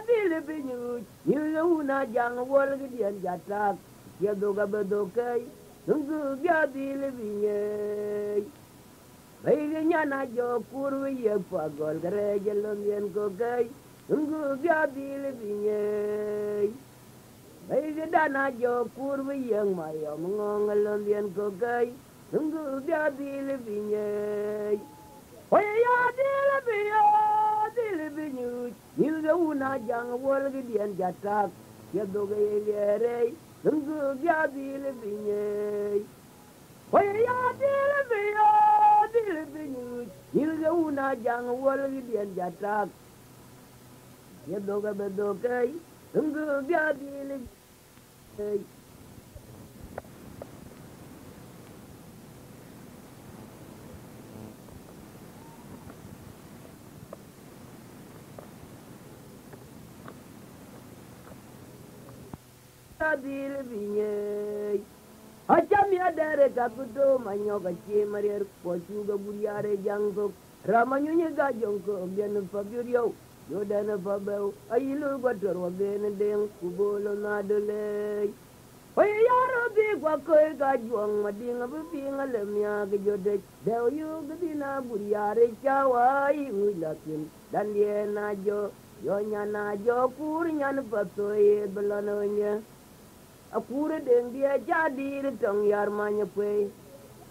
dil pinyu nil ga una jang wol ga dien jatak ya dogo bedokai ngu ga dil pinye bai ga nyana jo kurwi ye pagol gare gelondien ko gai ngu ga dil pinye bai ga dana jo kurwi ye mayo ngong londien ko gai ngu ga dil pinye oye ya dil pinyu nil ga una jang wol ga dien jatak ya dogo yere ngu ga dil pinye oye ya dil pinyu nil ga una jang wol ga dien jatak ya dogo bedokai ngu ga dil pinye dil pinye acham ya dere kakuto manyoka chimarer ko chuga buriare jangko ramanyunye ga jonko bien faburio yodana fabeu ayilu gotor wagen deng kubolo nadole oye yaro bi kwa koy ga juang madinga bu pinga lemya ga jode deu yu gdina buriare chawai ulakin dan ye na jo yo nyana jo kur nyan patoye belanonya akure deng dia jadi tong yar manya kwe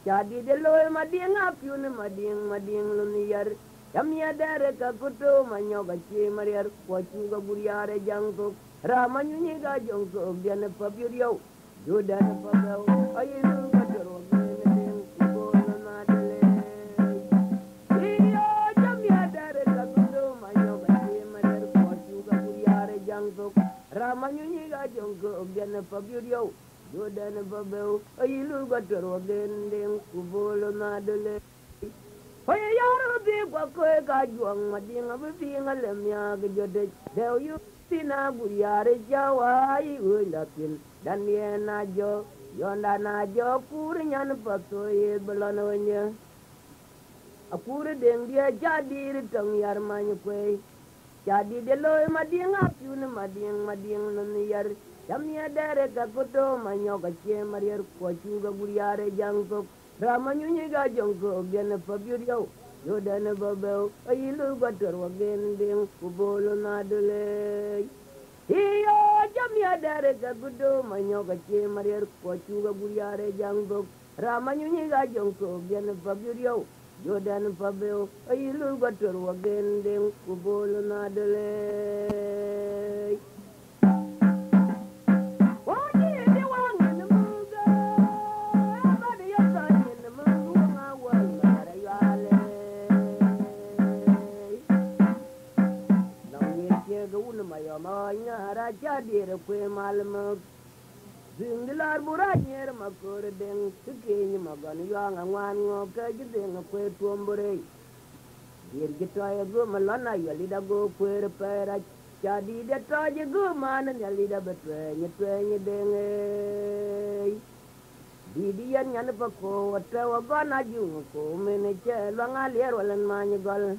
jadi de loy mading apyun mading luni yar yam ya dare ka kuto manyo ga chi mariar ko chu ga buriare jangko ramanyu ni ga jongko bian papyuriyo joda na pagau ayilu ga doro deng ko na dele iyo yam ya dare ka kuto manyo ga chi mariar ko chu ga buriare jangko ramanyu ni ga jongko bian papyuriyo joda na pagau ayilu ga doro deng ko na dele oye yaro bi kwa koy ka juang madinga bu pinga lemya ga jode deu yu tina buriare jawai ulakin dan ye na jo yonda na jo kur nyan pato ye belanonya akure deng dia jadi tong yar manyu kwe jadi de loy madinga pyun mading nun yar yam ya dere ka koto manyo ka che marier ko chuga buriare jangko ramanyu ni ga jongko bien faburio yodana babeu ayilu gotor wagen deng kubolo nadule iyo jam ya dare ka gudo manyo ka che marier ko chuga buriare jangko ramanyu ni ga jongko bien faburio yodana babeu ayilu gotor wagen deng kubolo nadule jadi kwe malmo zingilar buranyer makor deng tikeni magan yang angwan ngo ka jideng kwe tuombore dir gitoy go malana yali da go kwe pera jadi de toje go man yali da betwe nyetwe deng didian nyan pa ko wata wa gana ju ko mene che langaler walan manygol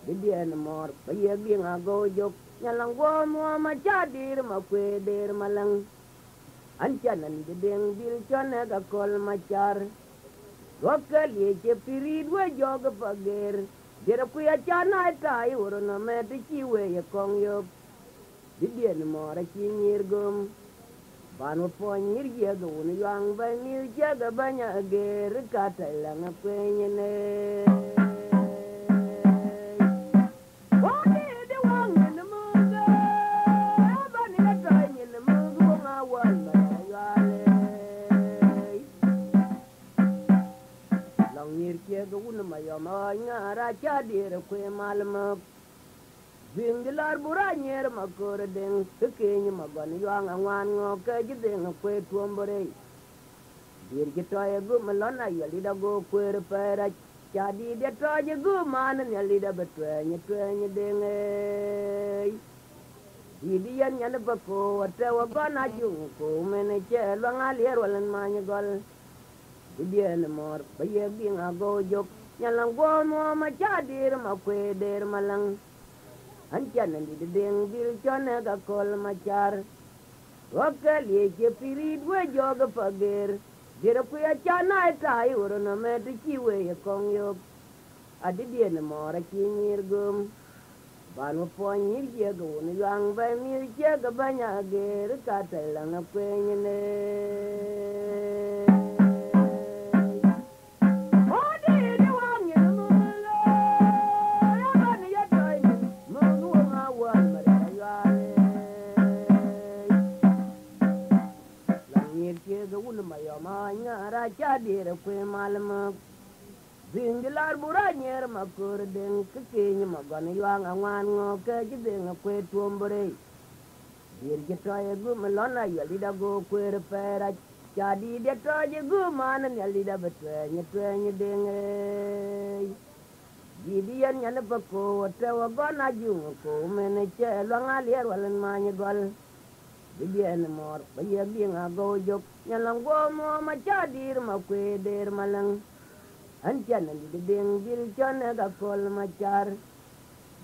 didian mor paye binga go jok nyalang go mo ma jadir ma kwe der malang anchanan de deng bil chone ga kol machar rokel ye che pirid we jog pager der ku ya chana tai uro na me ti chi we ye kong yo didien mo ra chi ngir gum ban mo po ngir ye go ni yang ba ni che ga banya ger ka ta la na kwe ne ma yoma ngara chadir kwe malma Ving di lar bura nyer ma kore ding Kekenyi ma gwan yuang angwan ngo ke jideng kwe tuombore Bir jitoye gu malona yalida go kwe pera Jadi de toje gu manan yalida betwenye twenye ding Didi yan yan bako wate wagona jung ko mene che luang alier walan manya gol Didi yan mor baye bing ago jok Nyalang go mo ma chadir ma kwe der malang Anchanan di ding bil chone ga kol machar Wakali ke pirid we joga pager Dira kuya chana itai uruna me te chiwe ya kong yok Adidi yan mor a chingir gum Ban mo po nyir je ga woni yang ba mir je ga banya ger ka ta lang a kwen ne o de de wang ye mo lo ya ba ni ya tai mo nu ma wa ma ya le lang nyir je ga woni ma ya ma nya ra cha de ra kwen malama Zingilar bura nyer ma kur ding kekenyi ma gwan yuang angwan ngo ke jideng kwe tuombore Bir jitoye gu melona yalida go kwe repera Jadi de toje gu manan yalida betwenye twenye ding Didi yan yan pako wate wagona jung ko mene che luang alier walan manya gol Didi yan mor baye bing ago jok Nyalang go mo ma chadir ma kwe der malang Anchanan di ding bil chone ga kol machar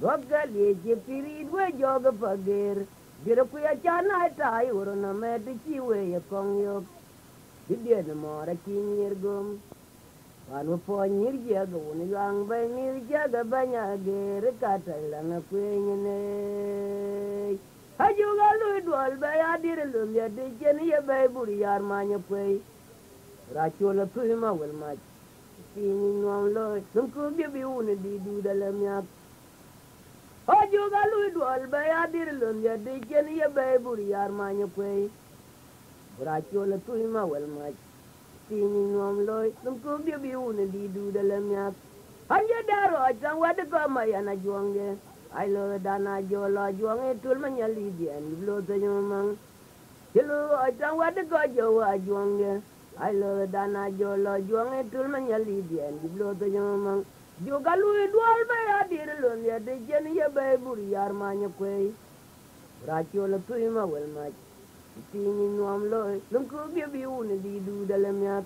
Wakali je pirid we joga pager Dira kuya chana itai uruna me te chiwe ya kong yok Didi na mora chingir gum Panu po nyir jaga wuni yang bay mir jaga banya ger Kata langa kwenye ne Hajuga lui dual bay adir lum ya de chen ya bay buri yar manya kwe Rachola tuima wel mach Sini nuam loy, nungku bibi une di du dalam yak. Ojo galu dual baya dir lum ya de chen ya bay buri yar manya kwe. Bracho la tuima wel mach. Sini nuam loy, nungku bibi une di du dalam yak. Hanya daro ajang wada ko mayana juangge. Ai lo dana jola juange tul manyali dian lo tanyamang. Jelo ajang wada ko jawa juangge. Ai lo dana jolo juang etul manyali dien di blo to nyamang juga lui dual ba ya dir lon ya de jen ya ba buri yar manya kwe racho la tuima wel ma tini nuam lo lum ko bi bi un di du dalam ya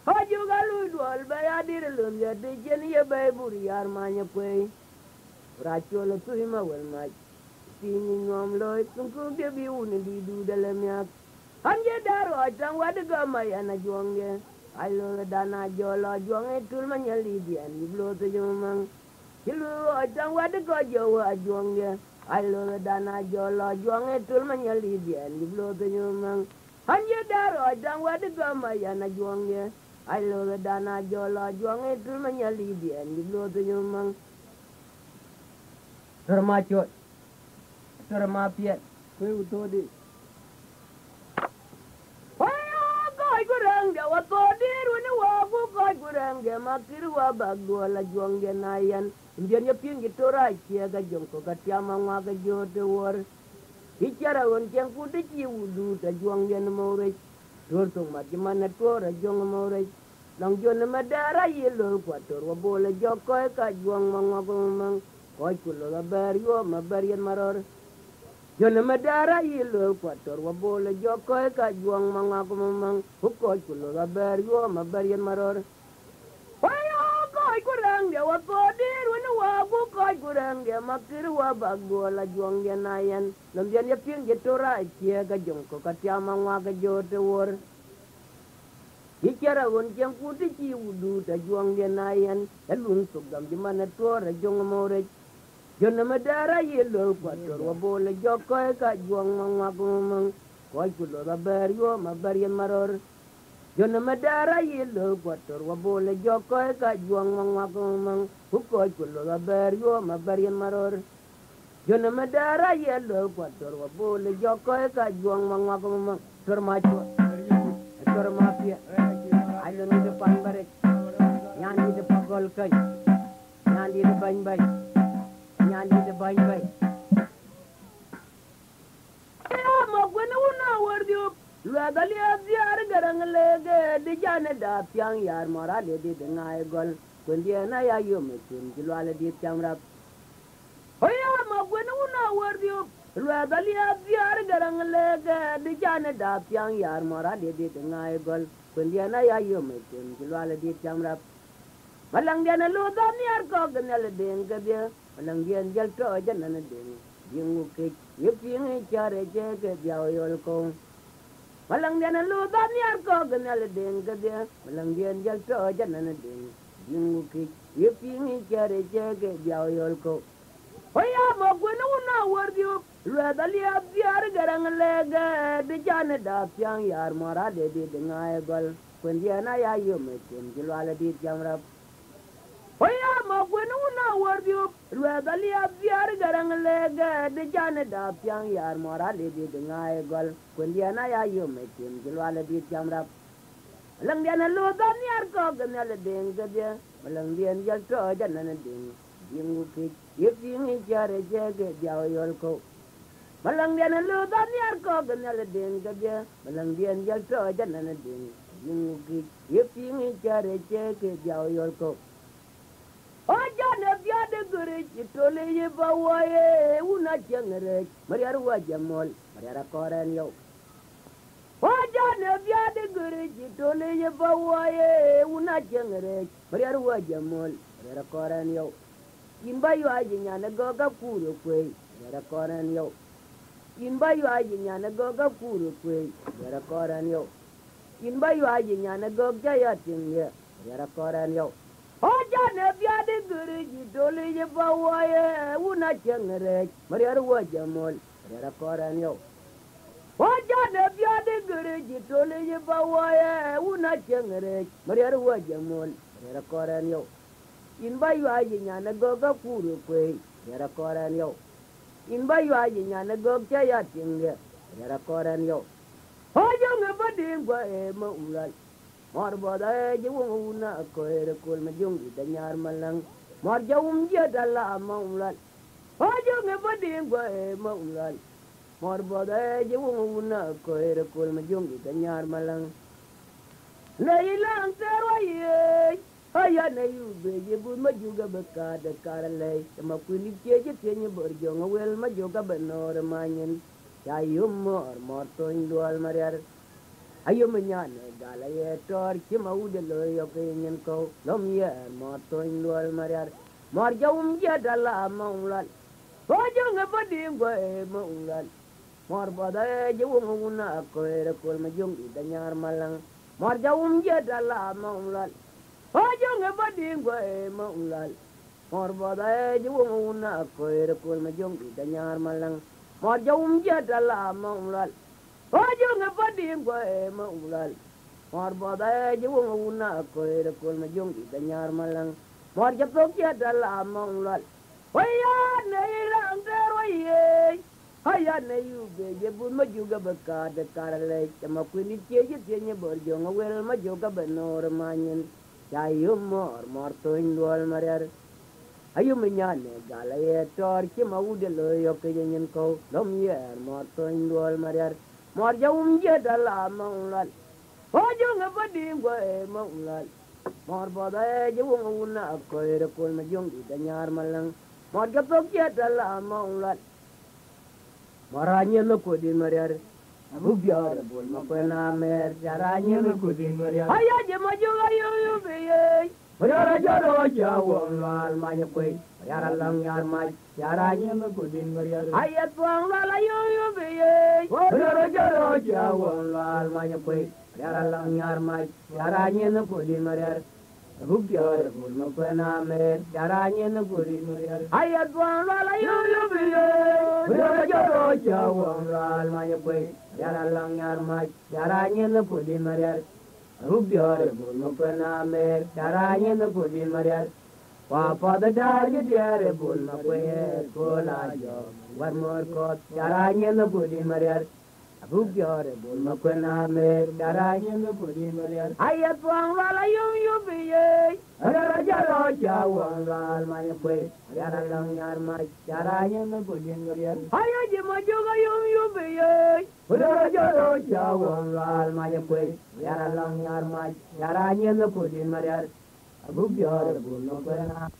ha juga lui dual ba ya dir lon ya de jen ya ba buri yar manya kwe racho la tuima wel ma tini nuam lo lum ko bi bi un di du dalam ya Anje daro ajang wada gama yana juangge Ailo dana jolo juange tul manyali dian Iblo to jomang Kilu ajang wada ko jawa juangge Ailo dana jolo juange tul manyali dian Iblo to jomang Anje daro ajang wada gama yana juangge Ailo dana jolo juange tul manyali dian Iblo to jomang Termacot Termapiat Kue utodi Gurang wa to diru ni wa gu ko gurang ge makir wa bagdo la jonge nayan indian ya pingi tora kia ga jongko ga tiama wa ga jote wor icara won jang ku de ji wudu ta jonge no more tor to ma ji man tora jong more lang jon ma dara yelo ko tor wa bole joko ka jong ma ngo mang ko ku lo ga ber yo ma ber yen maror Jona madara yilo kwator wabole joko ka juang manga kumang huko kulo gaber yo mabarien maror Wayo koi kurang dia wakodir wana wabu koi kurang dia makir wa bagdo la juang dia nayan lambian ya ping getora kia ga jongko katiama wa ga jote wor Icara won jang kuti ci wudu ta juang dia nayan elung sugam di mana tora jong more Jona madara yelo kwator wabole joko ka juang manga kumang koi kulo gaber yo mabarien maror Jona madara yelo kwator wabole joko ka juang manga kumang hukoi kulo gaber yo mabarien maror Jona madara yelo kwator wabole joko ka juang manga kumang termacho termapia ayo ni depan barek yang di depan gol kai yang di depan baik Nyandi de bain bain, lwa dalia ziar garang lege di jane da piang yar mora le di dengai gol kundia na ya yo metin jilwa le di chamrap hoya ma gwena una wardio lwa dalia ziar garang lege di jane da piang yar mora le di dengai gol kundia na ya yo metin jilwa le di chamrap malang dia na lu dan yar ko ganel deng ke dia malang dia jal to jana na deng jingu ke yeping chare je ke biao yol ko malang dia na lu dan yar ko ganel deng ke dia malang dia jal to jana na deng jingu ke yeping chare je ke biao yol ko hoya mo gwena una wardio lwa dalia biar garang lege de jane da pyang yar mora de de ngai gol kundia na ya yo metin jilwa le di jamrap hoya ma gwena una wardio lwa dalia biar garang lege de jane da pyang yar mora de de ngai gol kundia na ya yo metin jilwa le di jamrap lang dia na lu dan yar ko ganel deng ke dia malang dia jal to jana na deng jingu ke yeping chare je ke biao yol ko malang dia na lu dan yar ko ganel deng ke dia malang dia jal to jana na deng jingu ke yeping chare je ke biao yol ko o jana bia de gure chitole ye bawaye una changere mariar wa jamol mariara koren yo o jana bia de gure chitole ye bawaye una changere mariar wa jamol mariara koren yo imba yo ajinya na goga kuro kwe mariara koren yo imba yo ajinya na goga kuro kwe mariara koren yo imba yo ajinya na gogja ya tinge mariara koren yo o jana bia de gure chitole ye bawaye una changere mariar wa jamol mariara koren yo wajana bia de gure jitole ye bawaye una chengere mariar wa jamol mariara koren yo in bayu ayi nyana goga kuru kwe mariara koren yo in bayu ayi nyana gogja ya tinge mariara koren yo hojo ngabadin gwa e ma ulal mar boda je una ko ere kol ma jongi da nyar malang mar jawum je dalla ma ulal hojo ngabadin gwa e ma ulal mar boda je una ko ere kol ma jongi da nyar malang leilang terwaye aya na yube je bu ma juga beka de karale ma kuni je tenye borjo ngwel ma joga benor manyen ya yumor mor to indwal mariar ayo menyane galaye tor ki maude lo yo ke nyen ko lom ye mor to indwal mariar mor jawum je dala ma ulal hojo ngabadi ngwa e ma ulal mor boda je una ko ere kol ma jongi da nyar malang mor jawum je dala ma ulal hojo ngabadi ngwa e ma ulal mor boda je una ko ere kol ma jongi da nyar malang mor jawum je dala ma ulal hojo ngabadi ngwa e ma ulal mor boda je una ko ere kol ma jongi da nyar malang mor japok je dala ma ulal hoya nei lang terwaye haya na yube je bu ma juga beka de karale ma kuni je tenye borjo ngwel ma joga benor manyen ya yumor mor to indwal mariar ayu menyane galaye tor ki maude lo yo ke nyen ko lom ye mor to indwal mariar mor jawum je dala ma ulal hojo ngabadi ngwa e ma ulal mor boda je una ko ere kol ma jongi da nyar malang mor japok je dala ma ulal maranya no kodin mariar abu biar bol ma pena mer jaranya no kodin mariar aya je ma juga yu be mariar jaro jawon lal ma ye koi mariar lang yar ma jaranya no kodin mariar aya tuang lal yu be mariar jaro jawon lal ma ye koi mariar lang yar ma jaranya no kodin mariar abu biar bol ma pena mer jaranya no kodin mariar aya tuang lal yu be mariar jaro jawon lal ma ye koi yara lang yar ma yara nyen pudi mariar rubiar bul mo pena mer yara nyen pudi mariar wa pada dar ge diare bul ma kwe ko la jo war mor ko yara nyen pudi mariar Bugyore bulma kwena me dara nyeme pudi marian ayat wang wala yum yubiye ara jaro jawang wal manya kwe yara lang yar ma dara nyeme pudi marian ayaji majoga yum yubiye ara jaro jawang wal manya kwe yara lang yar ma dara nyeme pudi marian bugyore bulma kwena